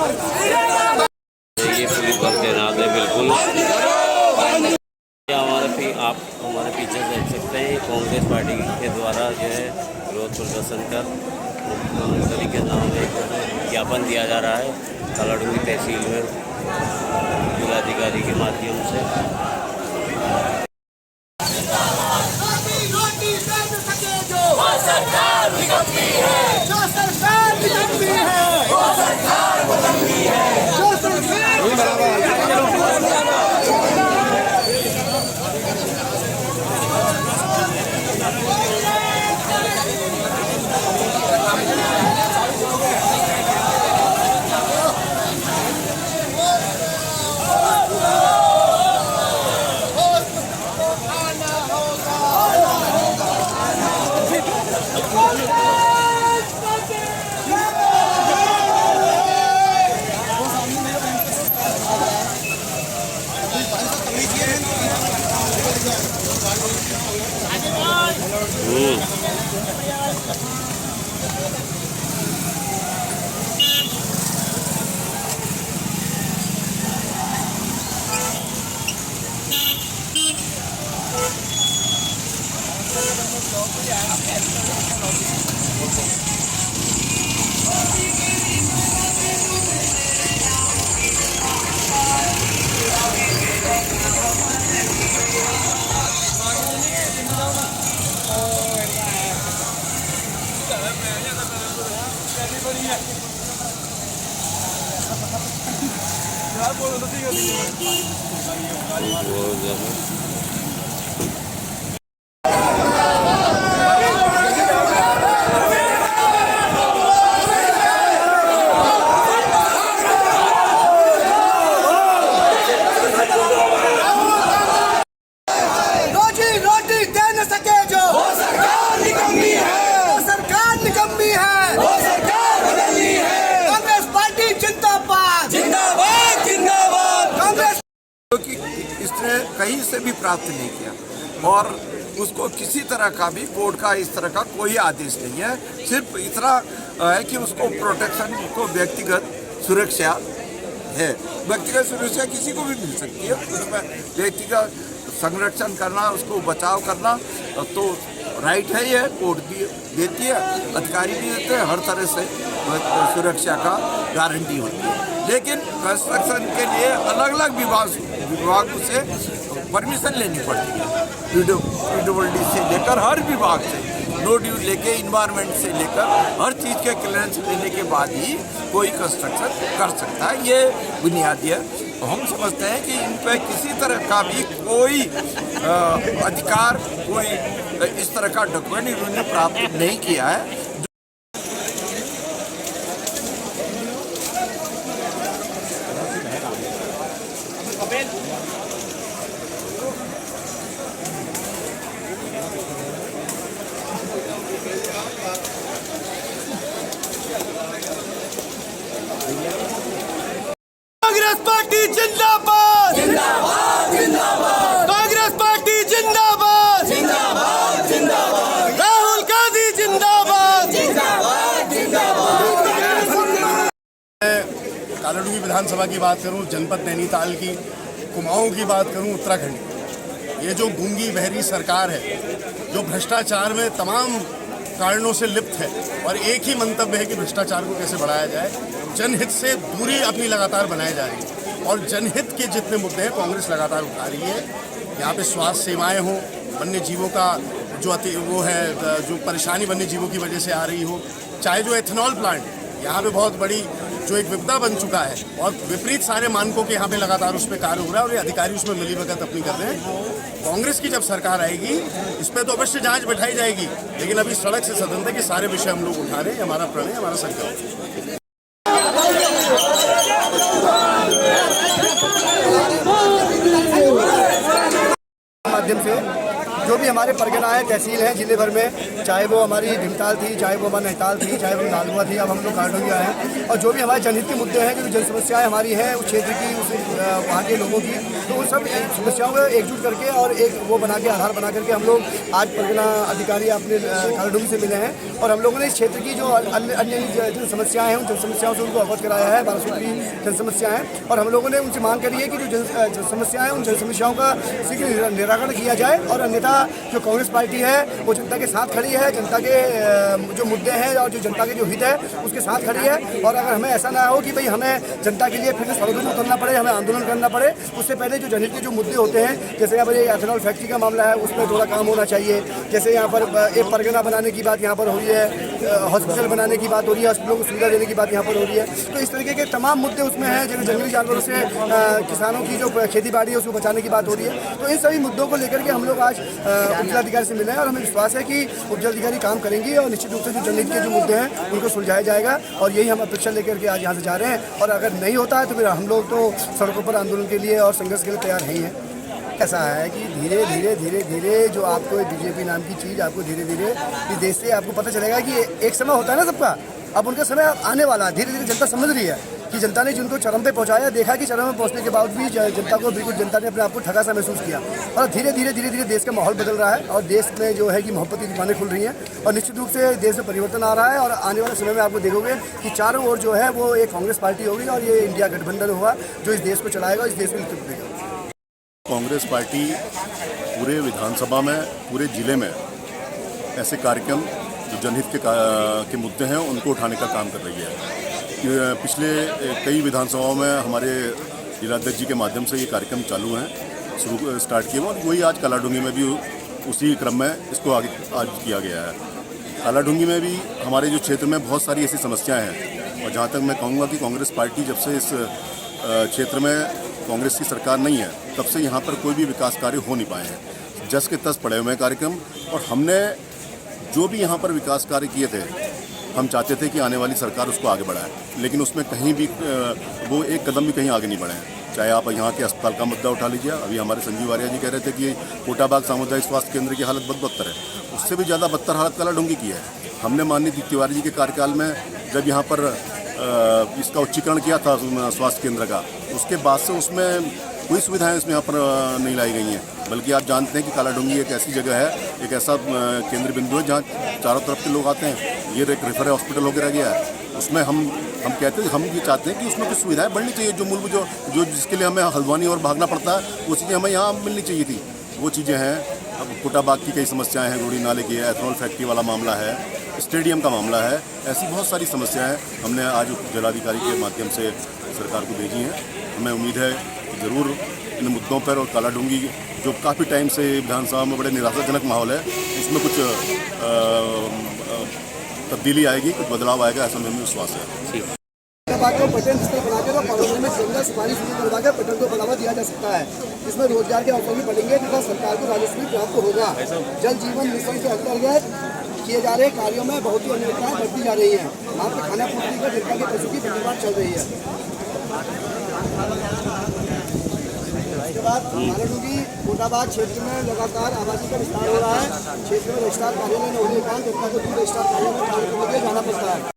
ये पुलिस बल तैनात है बिल्कुल। आप हमारे पीछे देख सकते हैं कांग्रेस पार्टी के द्वारा जो है विरोध प्रदर्शन कर मुख्यमंत्री के नाम एक ज्ञापन दिया जा रहा है कालाडूंगी तहसील में जिलाधिकारी के माध्यम से। इसने कहीं से भी प्राप्त नहीं किया और उसको किसी तरह का भी कोर्ट का इस तरह का कोई आदेश नहीं है। सिर्फ इतना है कि उसको प्रोटेक्शन को व्यक्तिगत सुरक्षा है। व्यक्तिगत सुरक्षा किसी को भी मिल सकती है, उसमें व्यक्तिगत संरक्षण करना, उसको बचाव करना तो राइट है। ये कोर्ट भी देती है, अधिकारी भी देते हैं, हर तरह से सुरक्षा का गारंटी होती है। लेकिन कंस्ट्रक्शन के लिए अलग अलग विभागों से परमिशन लेनी पड़ती है। PWD से लेकर हर विभाग से, नो ड्यू लेके इन्वायरमेंट से लेकर हर चीज़ के क्लियरेंस लेने के बाद ही कोई कंस्ट्रक्शन कर सकता है। ये बुनियादी है। तो हम समझते हैं कि इन पर किसी तरह का भी कोई अधिकार, कोई इस तरह का डॉक्यूमेंट इन्होंने प्राप्त नहीं किया है। कांग्रेस पार्टी जिंदाबाद, जिंदाबाद, जिंदाबाद। कांग्रेस पार्टी जिंदाबाद, जिंदाबाद, जिंदाबाद। राहुल गांधी जिंदाबाद, जिंदाबाद, जिंदाबाद। कालाडूंगी विधानसभा की बात करूं, जनपद नैनीताल की, कुमाऊं की बात करूं, उत्तराखंड की, ये जो गूंगी बहरी सरकार है, जो भ्रष्टाचार में तमाम कारणों से लिप्त है और एक ही मंतव्य है कि भ्रष्टाचार को कैसे बढ़ाया जाए, जनहित से दूरी अपनी लगातार बनाई जा रही है। और जनहित के जितने मुद्दे हैं कांग्रेस लगातार उठा रही है। यहाँ पे स्वास्थ्य सेवाएं हो, वन्य जीवों का जो वो है, जो परेशानी वन्य जीवों की वजह से आ रही हो, चाहे जो एथेनॉल प्लांट यहाँ पे बहुत बड़ी जो एक विपदा बन चुका है और विपरीत सारे मानकों के यहाँ पे लगातार उस पर कार्य हो रहा है और ये अधिकारी उसमें मिलीभगत अपनी कर रहे हैं। कांग्रेस की जब सरकार आएगी इस पर तो अवश्य जांच बैठाई जाएगी, लेकिन अभी सड़क से सदन तक ये सारे विषय हम लोग उठा रहे हैं। हमारा प्रणय, हमारा संकल्प माध्यम से जो भी हमारे परगना है, तहसील है जिले भर में, चाहे वो हमारी भीमताल थी, चाहे वो हमारी नैनीताल थी, चाहे वो नालुआ थी, अब हम लोग कालाडूंगी आए हैं। और जो भी हमारे जनहित के मुद्दे हैं, जो जन समस्याएं हमारी हैं उस क्षेत्र की, उस वहाँ के लोगों की, तो उन सब समस्याओं को एकजुट करके और एक वो बना के आधार बना करके हम लोग आज परगना अधिकारी अपने कालाडूंगी से मिले हैं और हम लोगों ने इस क्षेत्र की जो अन्य जन समस्याएं हैं उन जन समस्याओं से उनको अवगत कराया है। 12 सूत्री जन समस्याएं हैं और हम लोगों ने उनसे मांग करी है कि जो जन समस्याएं हैं उन जन समस्याओं का शीघ्र निराकरण किया जाए और अन्यथा जो कांग्रेस पार्टी है वो जनता के साथ खड़ी है, जनता के जो मुद्दे हैं और जो जनता के जो हित है उसके साथ खड़ी है। और अगर हमें ऐसा ना हो कि भाई हमें जनता के लिए फिर से सड़कों पर उतरना पड़े, हमें आंदोलन करना पड़े, उससे पहले जो जनहित के जो मुद्दे होते हैं, जैसे यहाँ पर ये एथेनॉल फैक्ट्री का मामला है उसमें थोड़ा काम होना चाहिए। जैसे यहाँ पर एक परगना बनाने की बात यहाँ पर हो रही है, हॉस्पिटल बनाने की बात हो रही है, हॉस्पिटलों को सुविधा देने की बात यहाँ पर हो रही है। तो इस तरीके के तमाम मुद्दे उसमें हैं, जैसे जंगली जानवरों से किसानों की जो खेती बाड़ी है उसको बचाने की बात हो रही है। तो इन सभी मुद्दों को लेकर के हम लोग आज उपजिलाधिकारी से मिले हैं और हमें विश्वास है कि उपजिलाधिकारी काम करेंगे और निश्चित रूप से जो जनहित के जो मुद्दे हैं उनको सुलझाया जाएगा। और यही हम अपेक्षा लेकर के आज यहाँ से जा रहे हैं और अगर नहीं होता है तो फिर हम लोग तो सड़कों पर आंदोलन के लिए और संघर्ष के लिए तैयार नहीं है। ऐसा है कि धीरे धीरे धीरे धीरे जो आपको बीजेपी नाम की चीज़ आपको धीरे धीरे इस देश से आपको पता चलेगा कि एक समय होता है ना सबका, अब उनका समय आने वाला है। धीरे धीरे जनता समझ रही है कि जनता ने जिनको चरम पे पहुंचाया, देखा कि चरम में पहुंचने के बाद भी जनता को बिल्कुल जनता ने अपने आप को ठगा सा महसूस किया और धीरे धीरे देश का माहौल बदल रहा है और देश में जो है कि मोहब्बत की दुकानें खुल रही हैं और निश्चित रूप से देश में परिवर्तन आ रहा है। और आने वाले समय में आपको देखोगे कि चारों ओर जो है वो एक कांग्रेस पार्टी होगी और ये इंडिया गठबंधन होगा जो इस देश को चलाएगा, इस देश को नेतृत्व देगा। कांग्रेस पार्टी पूरे विधानसभा में, पूरे जिले में ऐसे कार्यक्रम जो जनहित के मुद्दे हैं उनको उठाने का काम कर रही है। पिछले कई विधानसभाओं में हमारे जिलाध्यक्ष जी के माध्यम से ये कार्यक्रम चालू हैं, स्टार्ट किए और वही आज कालाडूंगी में भी उसी क्रम में इसको आगे आज किया गया है। कालाडूंगी में भी हमारे जो क्षेत्र में बहुत सारी ऐसी समस्याएं हैं और जहाँ तक मैं कहूँगा कि कांग्रेस पार्टी जब से इस क्षेत्र में कांग्रेस की सरकार नहीं है तब से यहाँ पर कोई भी विकास कार्य हो नहीं पाए हैं। जस के तस पड़े हुए कार्यक्रम और हमने जो भी यहाँ पर विकास कार्य किए थे हम चाहते थे कि आने वाली सरकार उसको आगे बढ़ाए, लेकिन उसमें कहीं भी वो एक कदम भी कहीं आगे नहीं बढ़े हैं। चाहे आप यहाँ के अस्पताल का मुद्दा उठा लीजिए, अभी हमारे संजीव आर्या जी कह रहे थे कि कोटाबाग सामुदायिक स्वास्थ्य केंद्र की हालत बहुत बदतर है, उससे भी ज़्यादा बदतर हालत कालाडूंगी की है। हमने माननीय तिवारी जी के कार्यकाल में जब यहाँ पर इसका उच्चीकरण किया था स्वास्थ्य केंद्र का, उसके बाद से उसमें कोई सुविधाएं इसमें यहाँ पर नहीं लाई गई हैं। बल्कि आप जानते हैं कि कालाडूंगी एक ऐसी जगह है, एक ऐसा केंद्र बिंदु है जहाँ चारों तरफ के लोग आते हैं। ये एक रेफर हॉस्पिटल होकर रह गया है, उसमें हम कहते हैं, हम ये चाहते हैं कि उसमें कुछ सुविधाएं बढ़नी चाहिए। जो मूलभूत जो जिसके लिए हमें हल्द्वानी और भागना पड़ता है वो चीज़ें हमें यहाँ मिलनी चाहिए थी, वो चीज़ें हैं। अब कोटाबाग की कई समस्याएं हैं, रोड़ी नाले की है, एथेनॉल फैक्ट्री वाला मामला है, स्टेडियम का मामला है, ऐसी बहुत सारी समस्याएं हमने आज जिलाधिकारी के माध्यम से सरकार को भेजी हैं। हमें उम्मीद है कि ज़रूर इन मुद्दों पर और कालाडूंगी जो काफ़ी टाइम से विधानसभा में बड़े निराशाजनक माहौल है उसमें कुछ तब्दीली आएगी, कुछ बदलाव आएगा, ऐसा हमें विश्वास है। पर्यटन स्थल बनाकर और पालकों में जंगल सफारी सुविधा करवाकर पर्यटन को बढ़ावा दिया जा सकता है। इसमें रोजगार के अवसर भी बढ़ेंगे तथा सरकार को राजस्व भी प्राप्त होगा। जल जीवन मिशन के अंतर्गत किए जा रहे कार्यों में बहुत ही अनियमितताएं बढ़ती जा रही हैं। वहाँ पर खाना पूर्ति कर जनता के पैसों की प्रतिबाद चल रही है। इसके बाद कालाडूंगी कोटाबाग क्षेत्र में लगातार आबादी का विस्तार हो रहा है। क्षेत्र में रजिस्ट्रार कार्यालय न होने के कारण जनता को दूर रजिस्ट्रार कार्यालय में कार्य करने के लिए जाना पड़ता है।